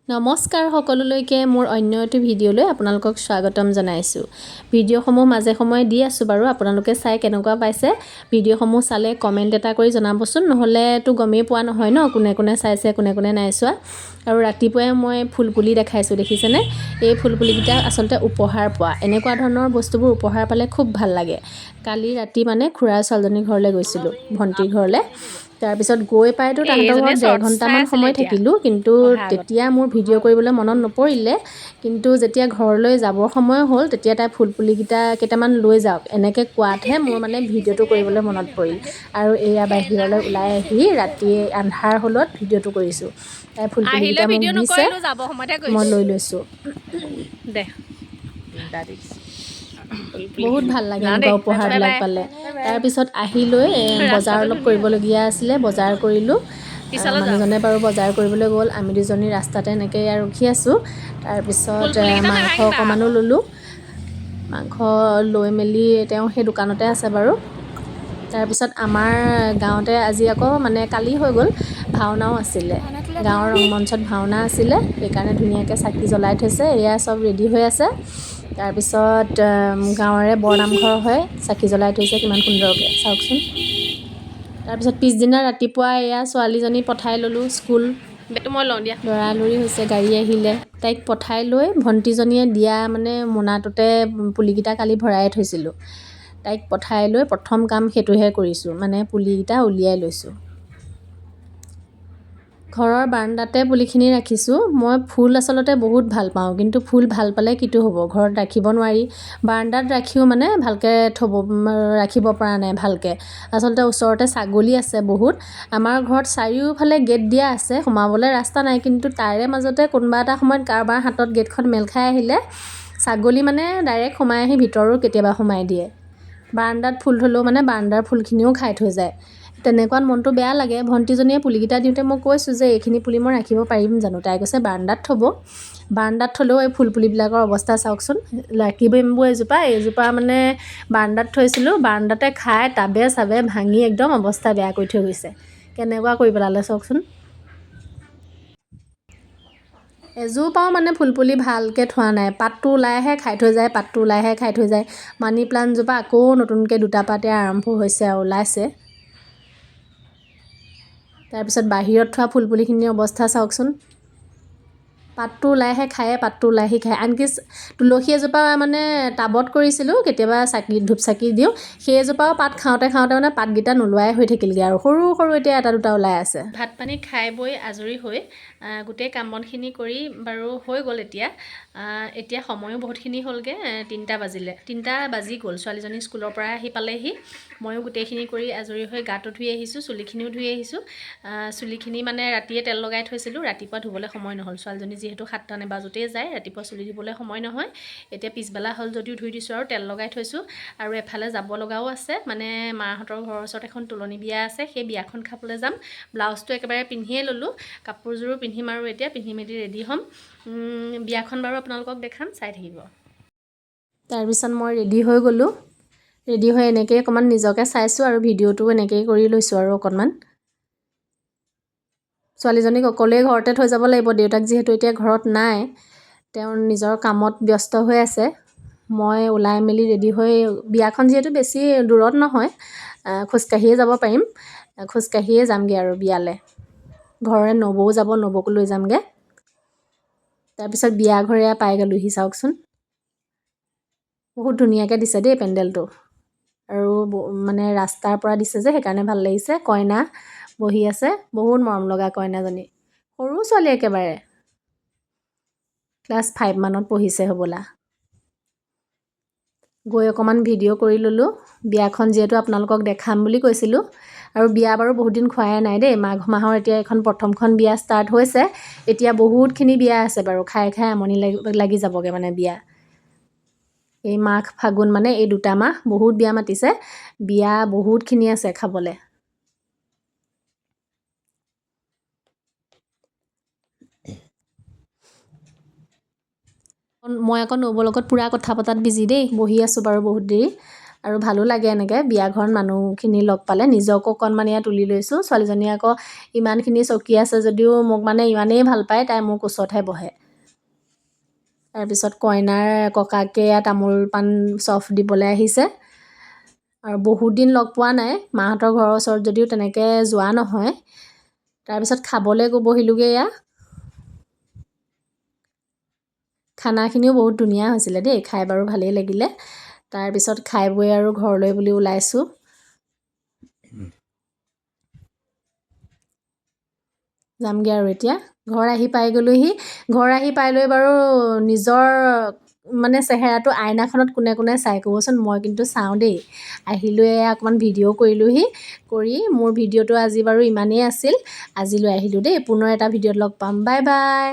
নমস্কাৰ সকলোলৈকে মোৰ অন্য এটি ভিডিঅ'লৈ আপোনালোকক স্বাগতম জনাইছোঁ। ভিডিঅ'সমূহ মাজে সময়ে দি আছোঁ বাৰু, আপোনালোকে চাই কেনেকুৱা পাইছে ভিডিঅ'সমূহ চালে কমেণ্ট এটা কৰি জনাবচোন, নহ'লেতো গমেই পোৱা নহয় ন কোনে কোনে চাইছে কোনে কোনে নাই চোৱা। আৰু ৰাতিপুৱাই মই ফুলপুলি দেখাইছোঁ, দেখিছেনে? এই ফুলপুলিকেইটা আচলতে উপহাৰ পোৱা, এনেকুৱা ধৰণৰ বস্তুবোৰ উপহাৰ পালে খুব ভাল লাগে। কালি ৰাতি মানে খুৰাৰ ছোৱালীজনীৰ ঘৰলৈ গৈছিলোঁ, ভণ্টিৰ ঘৰলৈ। তাৰপিছত গৈ পাইতো তাহাঁতৰ ঘৰত 1.5 ঘণ্টামান সময় থাকিলোঁ, কিন্তু তেতিয়া মোৰ ভিডিঅ' কৰিবলৈ মনত নপৰিলে। কিন্তু যেতিয়া ঘৰলৈ যাবৰ সময় হ'ল, তেতিয়া তাই ফুলপুলিকেইটা কেইটামান লৈ যাওক এনেকৈ কোৱাতহে মোৰ মানে ভিডিঅ'টো কৰিবলৈ মনত পৰিল। আৰু এয়া বাহিৰলৈ ওলাই আহি ৰাতি আন্ধাৰ হ'লত ভিডিঅ'টো কৰিছোঁ। তাই ফুলপুলিকেইটা মোক দিছে, মই লৈ লৈছোঁ। দে বহুত ভাল লাগে এনেকুৱা উপহাৰবিলাক পালে। তাৰপিছত আহি লৈ বজাৰ অলপ কৰিবলগীয়া আছিলে, বজাৰ কৰিলোঁ। মানুহজনে বাৰু বজাৰ কৰিবলৈ গ'ল, আমি দুজনী ৰাস্তাতে এনেকৈ ৰখি আছোঁ। তাৰপিছত মাংস অকণমানো ল'লোঁ। মাংস লৈ মেলি তেওঁ সেই দোকানতে আছে বাৰু। তাৰপিছত আমাৰ গাঁৱতে আজি আকৌ মানে কালি হৈ গ'ল, ভাওনাও আছিলে। গাঁৱৰ ৰংমঞ্চত ভাওনা আছিলে, সেইকাৰণে ধুনীয়াকৈ চাকি জ্বলাই থৈছে। এয়া চব ৰেডি হৈ আছে। তাৰপিছত গাঁৱৰে বৰনামঘৰ হয়, চাকি জ্বলাই থৈছে কিমান সুন্দৰকৈ চাওকচোন। তাৰপিছত পিছদিনা ৰাতিপুৱা এয়া ছোৱালীজনী পঠাই ল'লোঁ স্কুল। বেটো মই লওঁ দিয়া। লৰালৰি হৈছে, গাড়ী আহিলে। তাইক পঠাই লৈ ভণ্টিজনীয়ে দিয়া মানে মোনাটোতে পুলিকেইটা কালি ভৰাই থৈছিলোঁ। তাইক পঠাই লৈ প্ৰথম কাম সেইটোহে কৰিছোঁ, মানে পুলিকেইটা উলিয়াই লৈছোঁ। ঘৰৰ বাৰান্দাতে পুলিখিনি ৰাখিছোঁ। মই ফুল আচলতে বহুত ভাল পাওঁ, কিন্তু ফুল ভাল পালে কিটো হ'ব, ঘৰত ৰাখিব নোৱাৰি। বাৰান্দাত ৰাখিও মানে ভালকৈ ৰাখিব পৰা নাই ভালকৈ। আচলতে ওচৰতে ছাগলী আছে বহুত। আমাৰ ঘৰত চাৰিওফালে গেট দিয়া আছে, সোমাবলৈ ৰাস্তা নাই, কিন্তু তাৰে মাজতে কোনোবা এটা সময়ত কাৰোবাৰ হাতত গেটখন মেল খাই আহিলে ছাগলী মানে ডাইৰেক্ট সোমাই আহি ভিতৰো কেতিয়াবা সোমাই দিয়ে। বাৰান্দাত ফুল থ'লেও মানে বাৰান্দাৰ ফুলখিনিও খাই থৈ যায়। তেনেকুৱাত মনটো বেয়া লাগে। ভণ্টিজনীয়ে পুলিকেইটা দিওঁতে মই কৈছোঁ যে এইখিনি পুলি মই ৰাখিব পাৰিম জানো? তাই কৈছে বাৰান্দাত থ'ব। বাৰান্দাত থ'লেও এই ফুলপুলিবিলাকৰ অৱস্থা চাওকচোন। ৰাখিবও এইজোপা মানে বাৰান্দাত থৈছিলোঁ, বাৰান্দাতে খাই টাবে চাবে ভাঙি একদম অৱস্থা বেয়া কৰি থৈ গৈছে। কেনেকুৱা কৰি পেলালে চাওকচোন। এজোপাও মানে ফুলপুলি ভালকৈ থোৱা নাই, পাতটো ওলাইহে খাই থৈ যায়, পাতটো ওলাইহে খাই থৈ যায়। মানি প্লাণ্টজোপা আকৌ নতুনকৈ দুটা পাতে আৰম্ভ হৈছে আৰু ওলাইছে। তাৰপিছত বাহিৰত থোৱা ফুলপুলিখিনিৰ অৱস্থা চাওকচোন। পাতটো ওলাইহে খায়, পাতটো ওলাইহি খায়। আনকি তুলসী এজোপা মানে টাবত কৰিছিলোঁ, কেতিয়াবা ধূপ চাকি দিওঁ, সেইজোপাও পাত খাওঁতে খাওঁতে মানে পাতকেইটা নোলোৱাই হৈ থাকিলগৈ আৰু সৰু সৰু এতিয়া এটা দুটা ওলাই আছে। ভাত পানী খাই বৈ আজৰি হৈ গোটেই কাম বনখিনি কৰি বাৰু হৈ গ'ল। এতিয়া সময়ো বহুতখিনি হ'লগৈ, 3টা বাজিলে, 3টা বাজি গ'ল। ছোৱালীজনী স্কুলৰ পৰা আহি পালেহি। ময়ো গোটেইখিনি কৰি আজৰি হৈ গাটো ধুই আহিছোঁ, চুলিখিনিও ধুই আহিছোঁ। চুলিখিনি মানে ৰাতিয়ে তেল লগাই থৈছিলোঁ, ৰাতিপুৱা ধুবলৈ সময় নহ'ল। ছোৱালীজনী যিহেতু 7টা নাবাজোতেই যায়, ৰাতিপুৱা চুলি ধুবলৈ সময় নহয়। এতিয়া পিছবেলা হ'ল যদিও ধুই দিছোঁ আৰু তেল লগাই থৈছোঁ। আৰু এফালে যাব লগাও আছে, মানে মাহঁতৰ ঘৰৰ ওচৰত এখন তোলনি বিয়া আছে, সেই বিয়াখন খাবলৈ যাম। ব্লাউজটো একেবাৰে পিন্ধিয়ে ল'লোঁ, কাপোৰযোৰো পিন্ধিম আৰু এতিয়া পিন্ধি মেলি ৰেডি হ'ম। বিয়াখন বাৰু আপোনালোকক দেখাম, চাই থাকিব। তাৰপিছত মই ৰেডি হৈ গ'লোঁ। ৰেডি হৈ এনেকৈয়ে অকণমান নিজকে চাইছোঁ আৰু ভিডিঅ'টো এনেকৈয়ে কৰি লৈছোঁ আৰু অকণমান। ছোৱালীজনীক অকলেই ঘৰতে থৈ যাব লাগিব, দেউতাক যিহেতু এতিয়া ঘৰত নাই, তেওঁ নিজৰ কামত ব্যস্ত হৈ আছে। মই ওলাই মেলি ৰেডি হৈ, বিয়াখন যিহেতু বেছি দূৰত নহয়, খোজকাঢ়িয়ে যাব পাৰিম, খোজকাঢ়িয়ে যামগৈ আৰু বিয়ালৈ। ঘৰৰে নবৌও যাব, নবৌকো লৈ যামগৈ। তাৰপিছত বিয়া ঘৰে পাই গ'লোহি চাওকচোন। বহুত ধুনীয়াকৈ দিছে দেই পেণ্ডেলটো, আৰু মানে ৰাস্তাৰ পৰা দিছে যে সেইকাৰণে ভাল লাগিছে। কইনা বহি আছে, বহুত মৰম লগা কইনাজনী, সৰু ছোৱালী একেবাৰে, ক্লাছ 5 মানত পঢ়িছে হ'বলা। গৈ অকণমান ভিডিঅ' কৰি ল'লোঁ। বিয়াখন যিহেতু আপোনালোকক দেখাম বুলি কৈছিলোঁ, আৰু বিয়া বাৰু বহুত দিন খোৱাই নাই দেই। মাঘ মাহৰ এতিয়া এখন প্ৰথমখন বিয়া ষ্টাৰ্ট হৈছে। এতিয়া বহুতখিনি বিয়া আছে বাৰু, খাই খাই আমনি লাগি যাবগৈ মানে বিয়া। এই মাঘ ফাগুন মানে এই 2টা মাহ বহুত বিয়া মাতিছে, বিয়া বহুতখিনি আছে খাবলৈ। মই আকৌ নবৌৰ লগত পূৰা কথা পতাত বিজি দেই, বহি আছোঁ বাৰু বহুত দেৰি। আৰু ভালো লাগে এনেকৈ বিয়া ঘৰত মানুহখিনি লগ পালে। নিজকো অকণমান ইয়াত তুলি লৈছোঁ। ছোৱালীজনী আকৌ ইমানখিনি চকী আছে যদিও মোক মানে ইমানেই ভাল পায়, তাই মোক ওচৰতহে বহে। তাৰপিছত কইনাৰ ককাকে তামোল পাণ চফ দিবলৈ আহিছে। আৰু বহুত দিন লগ পোৱা নাই, মাহঁতৰ ঘৰৰ ওচৰত যদিও তেনেকৈ যোৱা নহয়। তাৰপিছত খাবলৈ বহিলোগৈ। খানাখিনিও বহুত ধুনীয়া হৈছিলে দেই, খাই বাৰু ভালেই লাগিলে। তাৰপিছত খাই বৈ আৰু ঘৰলৈ বুলি ওলাইছোঁ। যামগৈ আৰু এতিয়া ঘৰ আহি পাই গ'লোহি। ঘৰ আহি পাই লৈ বাৰু নিজৰ মানে চেহেৰাটো আইনাখনত কোনে কোনে চাই ক'বচোন? মই কিন্তু চাওঁ দেই। আহিলৈ অকণমান ভিডিঅ' কৰিলোঁহি। কৰি মোৰ ভিডিঅ'টো আজি বাৰু ইমানেই আছিল। আজিলৈ আহিলোঁ দেই, পুনৰ এটা ভিডিঅ'ত লগ পাম। Bye bye.